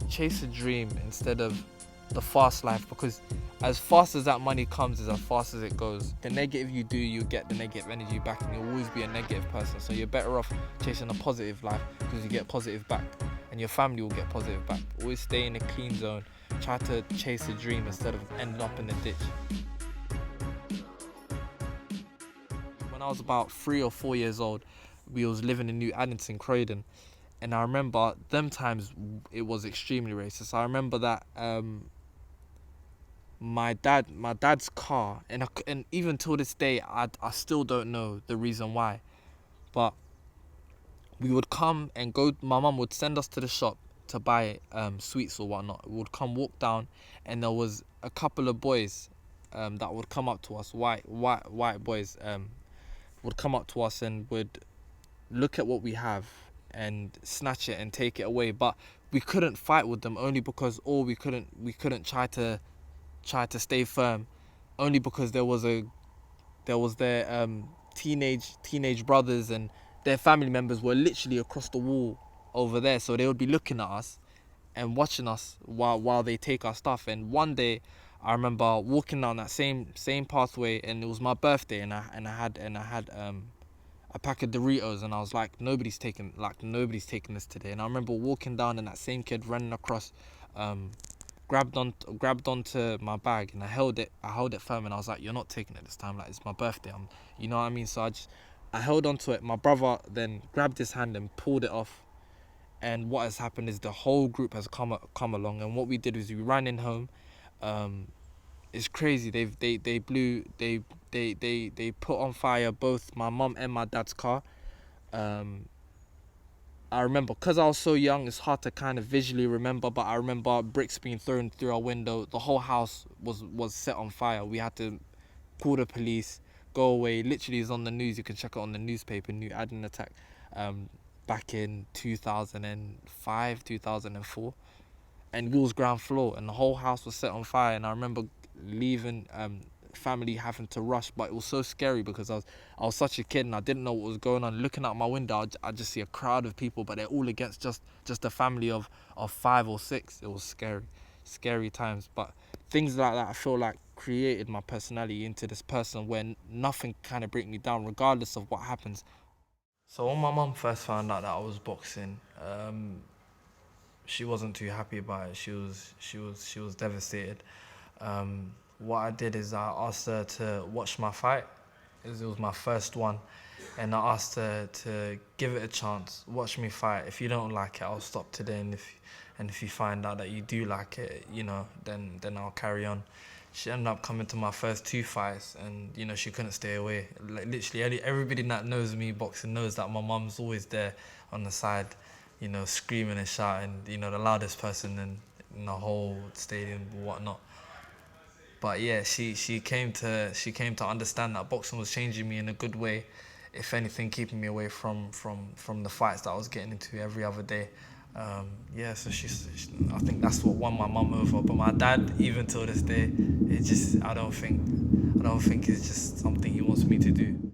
chase a dream instead of the fast life, because as fast as that money comes is as fast as it goes. The negative you do, you get the negative energy back, and you'll always be a negative person. So you're better off chasing a positive life, because you get positive back, and your family will get positive back. Always stay in a clean zone. Try to chase a dream instead of ending up in a ditch. When I was about 3 or 4 years old, we was living in New Addington, Croydon, and I remember them times it was extremely racist. I remember that my dad's car, and even till this day I still don't know the reason why, but we would come and go. My mum would send us to the shop to buy sweets or whatnot. We would come, walk down, and there was a couple of boys that would come up to us, white boys, would come up to us and would look at what we have and snatch it and take it away. But we couldn't fight with them, only because we couldn't try to stay firm, only because there was their teenage brothers and their family members were literally across the wall over there. So they would be looking at us and watching us while they take our stuff. And one day I remember walking down that same pathway, and it was my birthday, and I had a pack of Doritos, and I was like, nobody's taking this today. And I remember walking down, and that same kid running across, grabbed onto my bag, and I held it firm, and I was like, you're not taking it this time, like, it's my birthday, you know what I mean? So I held onto it. My brother then grabbed his hand and pulled it off, and what has happened is the whole group has come along, and what we did was we ran in home. It's crazy. They put on fire both my mum and my dad's car. I remember, because I was so young, it's hard to kind of visually remember, but I remember bricks being thrown through our window. The whole house was set on fire. We had to call the police, go away. Literally, it's on the news. You can check it on the newspaper. New Aden attack, back in 2005, 2004, and we was ground floor, and the whole house was set on fire. And I remember leaving, family having to rush, but it was so scary because I was such a kid and I didn't know what was going on. Looking out my window, I just see a crowd of people, but they're all against just a family of 5 or 6. It was scary times. But things like that, I feel like, created my personality into this person where nothing kind of break me down regardless of what happens. So when my mum first found out that I was boxing, she wasn't too happy about it. She was devastated. What I did is I asked her to watch my fight. It was my first one, and I asked her to give it a chance. Watch me fight. If you don't like it, I'll stop today. And if you find out that you do like it, then I'll carry on. She ended up coming to my first 2 fights, and she couldn't stay away. Like, literally, everybody that knows me boxing knows that my mum's always there on the side, screaming and shouting. The loudest person in the whole stadium, whatnot. But yeah, she came to understand that boxing was changing me in a good way. If anything, keeping me away from the fights that I was getting into every other day. So I think that's what won my mum over. But my dad, even till this day, I don't think it's just something he wants me to do.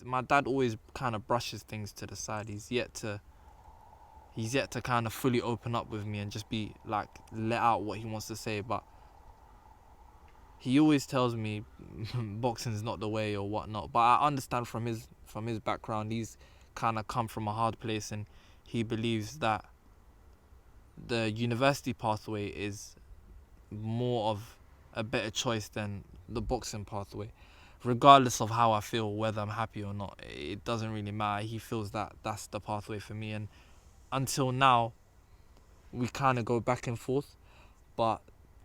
My dad always kind of brushes things to the side. He's yet to kind of fully open up with me and just be like, let out what he wants to say. But he always tells me boxing is not the way or whatnot. But I understand from his background, he's kind of come from a hard place, and he believes that the university pathway is more of a better choice than the boxing pathway. Regardless of how I feel, whether I'm happy or not, it doesn't really matter. He feels that that's the pathway for me, and until now, we kind of go back and forth. But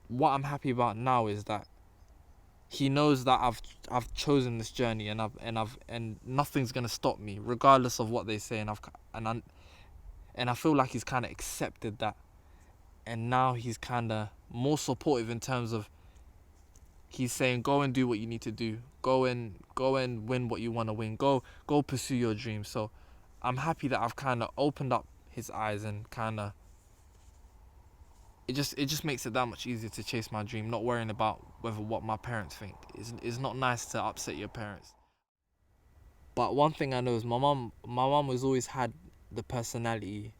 what I'm happy about now is that he knows that I've chosen this journey, and nothing's gonna stop me, regardless of what they say. And I feel like he's kind of accepted that, and now he's kind of more supportive in terms of, he's saying, go and do what you need to do, go and win what you want to win, go pursue your dreams. So I'm happy that I've kind of opened up his eyes, and kind of it just makes it that much easier to chase my dream, not worrying about what my parents think. It's not nice to upset your parents. But one thing I know is my mum has always had the personality.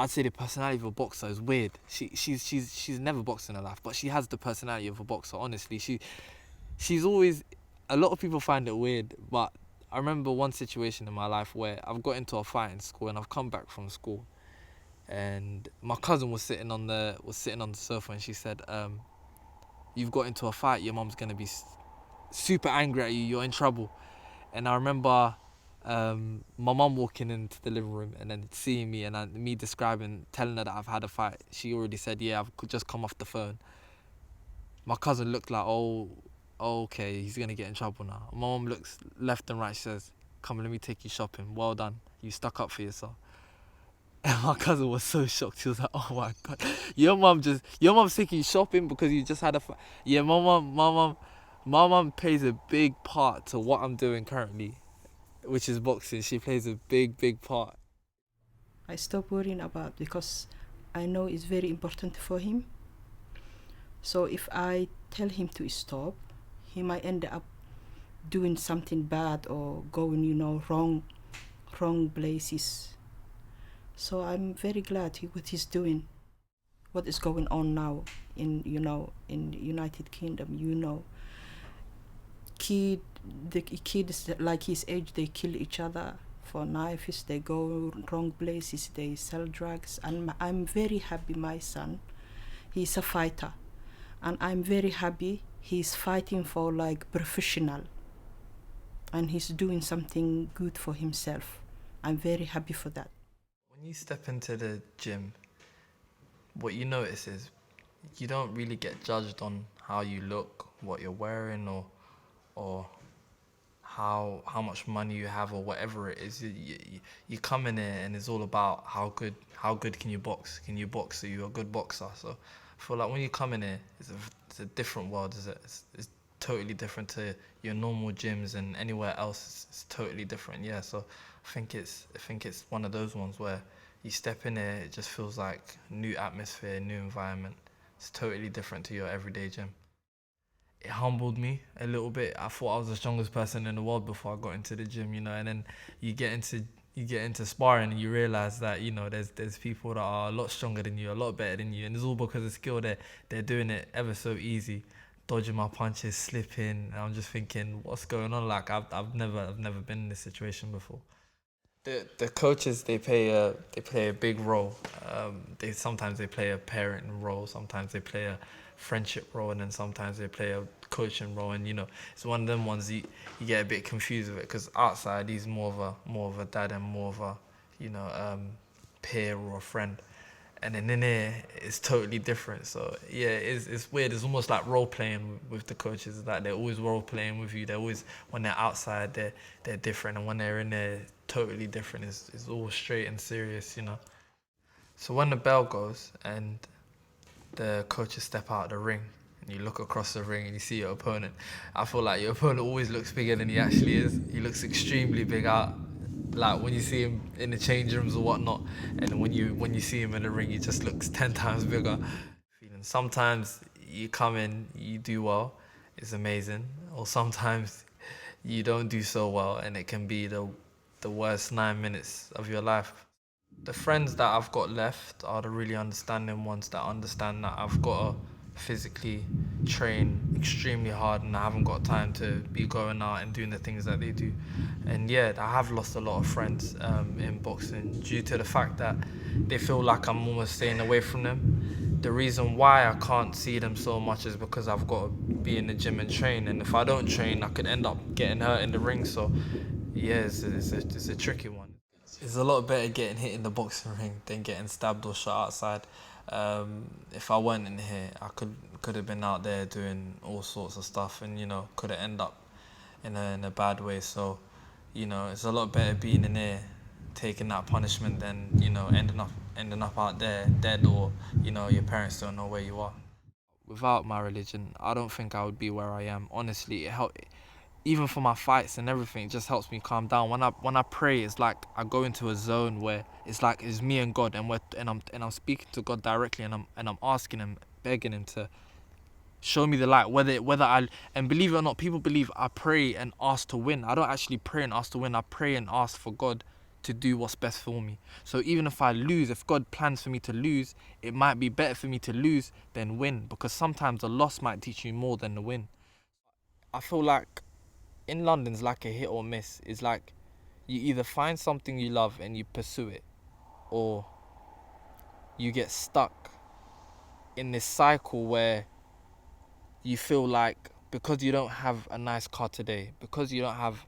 I'd say the personality of a boxer is weird. She's never boxed in her life, but she has the personality of a boxer. Honestly, she's always. A lot of people find it weird, but I remember one situation in my life where I've got into a fight in school and I've come back from school, and my cousin was sitting on the sofa and she said, "You've got into a fight. Your mum's gonna be super angry at you. You're in trouble." And I remember my mum walking into the living room and then seeing me and me telling her that I've had a fight. She already said, "Yeah, I've just come off the phone." My cousin looked like, "Oh, okay, he's gonna get in trouble now." My mum looks left and right. She says, "Come, let me take you shopping. Well done. You stuck up for yourself." And my cousin was so shocked. She was like, "Oh my God, your mum's taking you shopping because you just had a fight." Yeah, my mum plays a big part to what I'm doing currently, which is boxing. She plays a big part. I stop worrying about because I know it's very important for him. So if I tell him to stop, he might end up doing something bad or going, wrong places. So I'm very glad what he's doing. What is going on now in United Kingdom, the kids like his age, they kill each other for knives, they go wrong places, they sell drugs, and I'm very happy my son, he's a fighter, and I'm very happy he's fighting for professional, and he's doing something good for himself. I'm very happy for that. When you step into the gym, what you notice is you don't really get judged on how you look, what you're wearing, or how much money you have or whatever it is. You come in here and it's all about how good can you box? Can you box? Are you a good boxer? So I feel like when you come in here, it's a different world. It's totally different to your normal gyms and anywhere else. It's totally different. Yeah. So I think it's one of those ones where you step in here, it just feels like new atmosphere, new environment. It's totally different to your everyday gym. It humbled me a little bit. I thought I was the strongest person in the world before I got into the gym, and then you get into sparring and you realize that there's people that are a lot stronger than you, a lot better than you, and it's all because of skill. They're doing it ever so easy, dodging my punches, slipping. And I'm just thinking, what's going on? Like I've never been in this situation before. The coaches, they play a big role. Sometimes they play a parenting role, sometimes they play a friendship role, and then sometimes they play a coaching role. And it's one of them ones you get a bit confused with it, because outside he's more of a dad and more of a peer or a friend, and then in here it's totally different. So yeah, it's weird. It's almost like role playing with the coaches. It's like they're always role playing with you. They're always, when they're outside, they're different, and when they're in there, totally different. It's all straight and serious. So when the bell goes and the coaches step out of the ring and you look across the ring and you see your opponent, I feel like your opponent always looks bigger than he actually is. He looks extremely big out, like when you see him in the change rooms or whatnot, and when you see him in the ring, he just looks 10 times bigger. Sometimes you come in, you do well, it's amazing, or sometimes you don't do so well and it can be the worst 9 minutes of your life. The friends that I've got left are the really understanding ones that understand that I've got to physically train extremely hard and I haven't got time to be going out and doing the things that they do. And yeah, I have lost a lot of friends in boxing due to the fact that they feel like I'm almost staying away from them. The reason why I can't see them so much is because I've got to be in the gym and train, and if I don't train, I could end up getting hurt in the ring. So yeah, it's a tricky one. It's a lot better getting hit in the boxing ring than getting stabbed or shot outside. If I weren't in here, I could have been out there doing all sorts of stuff, and could have ended up in a bad way. So it's a lot better being in here, taking that punishment, than ending up out there dead, or your parents don't know where you are. Without my religion, I don't think I would be where I am. Honestly, it helped. Even for my fights and everything, it just helps me calm down. When I pray, it's like I go into a zone where it's like it's me and God, and I'm speaking to God directly, and I'm asking him, begging him to show me the light. And believe it or not, people believe I pray and ask to win. I don't actually pray and ask to win. I pray and ask for God to do what's best for me. So even if I lose, if God plans for me to lose, it might be better for me to lose than win, because sometimes the loss might teach you more than the win. I feel like in London's like a hit or miss. It's like you either find something you love and you pursue it, or you get stuck in this cycle where you feel like because you don't have a nice car today, because you don't have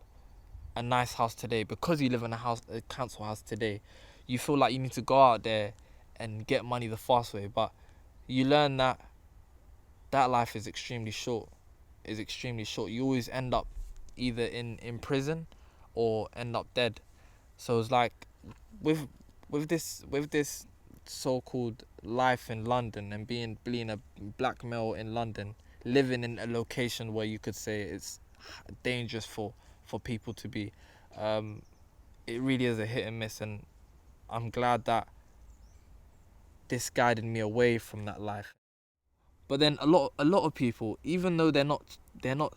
a nice house today, because you live in a council house today, you feel like you need to go out there and get money the fast way. But you learn that life is extremely short. You always end up either in prison or end up dead. So it's like with this so-called life in London, and being a black male in London, living in a location where you could say it's dangerous for people to be, it really is a hit and miss. And I'm glad that this guided me away from that life. But then a lot of people, even though they're not they're not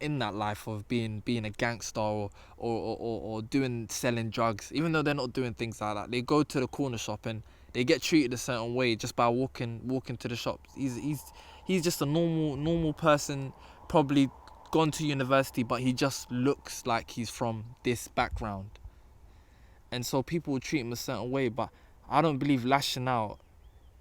in that life of being a gangster or doing selling drugs, even though they're not doing things like that, they go to the corner shop and they get treated a certain way just by walking to the shop. He's just a normal person, probably gone to university, but he just looks like he's from this background. And so people will treat him a certain way. But I don't believe lashing out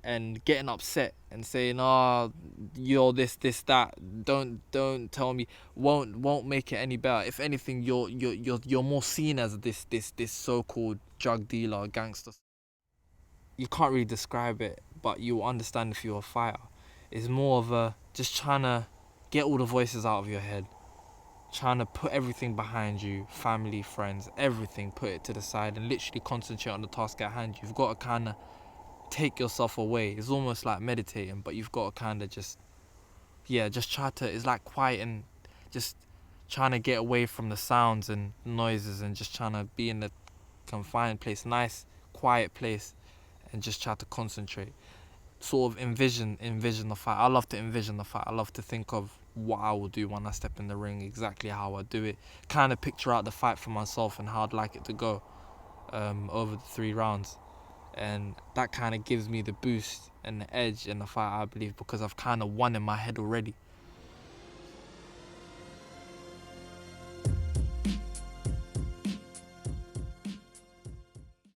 and getting upset and saying, "Oh, you're this, that. Don't tell me." Won't make it any better. If anything, you're more seen as this so-called drug dealer or gangster. You can't really describe it, but you'll understand if you're a fighter. It's more of a just trying to get all the voices out of your head, trying to put everything behind you, family, friends, everything, put it to the side and literally concentrate on the task at hand. You've got to kind of take yourself away. It's almost like meditating, but you've got to kind of just try to, it's like quiet and just trying to get away from the sounds and noises and just trying to be in a confined place, nice, quiet place, and just try to concentrate. Sort of envision the fight. I love to envision the fight. I love to think of what I will do when I step in the ring, exactly how I do it. Kind of picture out the fight for myself and how I'd like it to go over the 3 rounds. And that kind of gives me the boost and the edge in the fight, I believe, because I've kind of won in my head already.